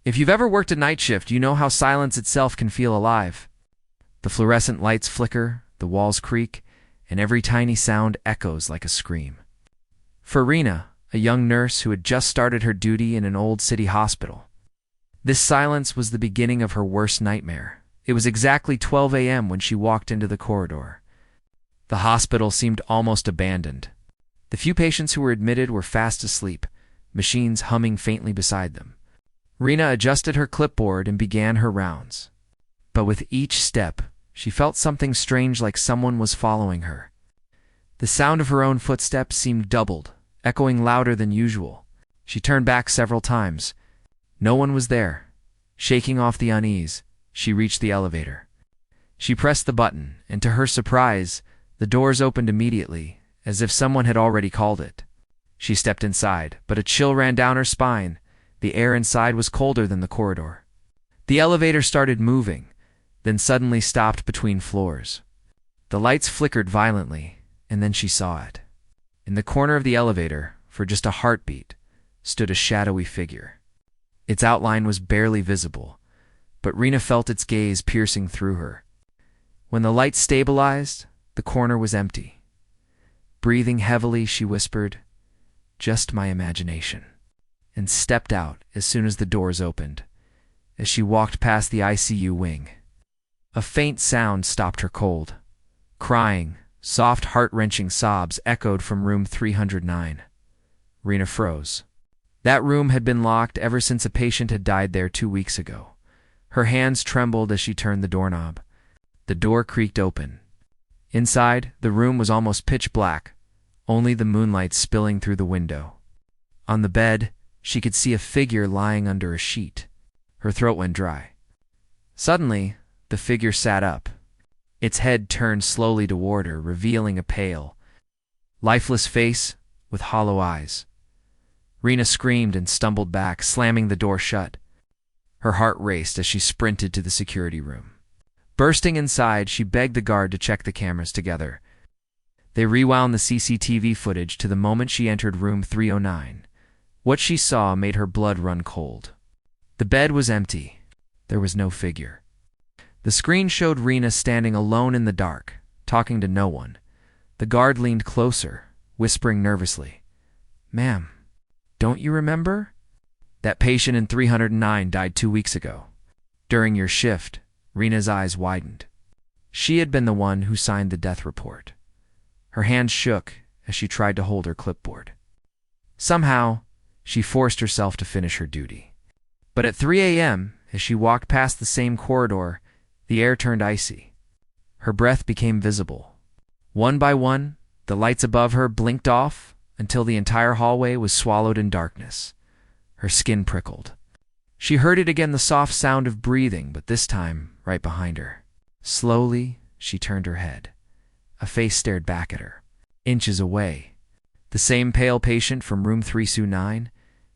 If you've ever worked a night shift, you know how silence itself can feel alive. The fluorescent lights flicker, the walls creak, and every tiny sound echoes like a scream. For Rena, a young nurse who had just started her duty in an old city hospital, this silence was the beginning of her worst nightmare. It was exactly 12 a.m. when she walked into the corridor. The hospital seemed almost abandoned. The few patients who were admitted were fast asleep, machines humming faintly beside them. Rena adjusted her clipboard and began her rounds. But with each step, she felt something strange, like someone was following her. The sound of her own footsteps seemed doubled, echoing louder than usual. She turned back several times. No one was there. Shaking off the unease, she reached the elevator. She pressed the button, and to her surprise, the doors opened immediately, as if someone had already called it. She stepped inside, but a chill ran down her spine. The air inside was colder than the corridor. The elevator started moving, then suddenly stopped between floors. The lights flickered violently, and then she saw it. In the corner of the elevator, for just a heartbeat, stood a shadowy figure. Its outline was barely visible, but Rena felt its gaze piercing through her. When the light stabilized, the corner was empty. Breathing heavily, she whispered, "Just my imagination," and stepped out as soon as the doors opened. As she walked past the ICU wing, a faint sound stopped her cold. Crying, soft, heart-wrenching sobs echoed from room 309. Rena froze. That room had been locked ever since a patient had died there 2 weeks ago. Her hands trembled as she turned the doorknob. The door creaked open. Inside, the room was almost pitch black, only the moonlight spilling through the window. On the bed, she could see a figure lying under a sheet. Her throat went dry. Suddenly, the figure sat up. Its head turned slowly toward her, revealing a pale, lifeless face with hollow eyes. Rena screamed and stumbled back, slamming the door shut. Her heart raced as she sprinted to the security room. Bursting inside, she begged the guard to check the cameras together. They rewound the CCTV footage to the moment she entered room 309. What she saw made her blood run cold. The bed was empty. There was no figure. The screen showed Rena standing alone in the dark, talking to no one. The guard leaned closer, whispering nervously, "Ma'am, don't you remember? That patient in 309 died 2 weeks ago. During your shift." Rena's eyes widened. She had been the one who signed the death report. Her hands shook as she tried to hold her clipboard. Somehow, she forced herself to finish her duty. But at 3 a.m., as she walked past the same corridor, the air turned icy. Her breath became visible. One by one, the lights above her blinked off until the entire hallway was swallowed in darkness. Her skin prickled. She heard it again, the soft sound of breathing, but this time right behind her. Slowly, she turned her head. A face stared back at her, inches away. The same pale patient from room 309,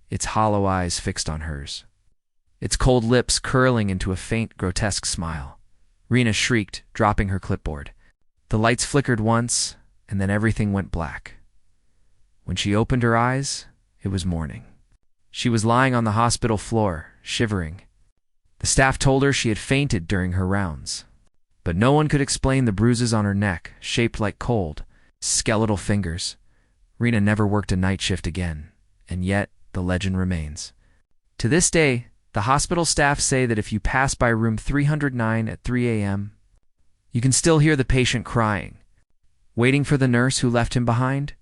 its hollow eyes fixed on hers. Its cold lips curling into a faint, grotesque smile. Rena shrieked, dropping her clipboard. The lights flickered once, and then everything went black. When she opened her eyes, it was morning. She was lying on the hospital floor, shivering. The staff told her she had fainted during her rounds. But no one could explain the bruises on her neck, shaped like cold, skeletal fingers. Rena never worked a night shift again, and yet the legend remains. To this day, the hospital staff say that if you pass by room 309 at 3 a.m., you can still hear the patient crying, waiting for the nurse who left him behind.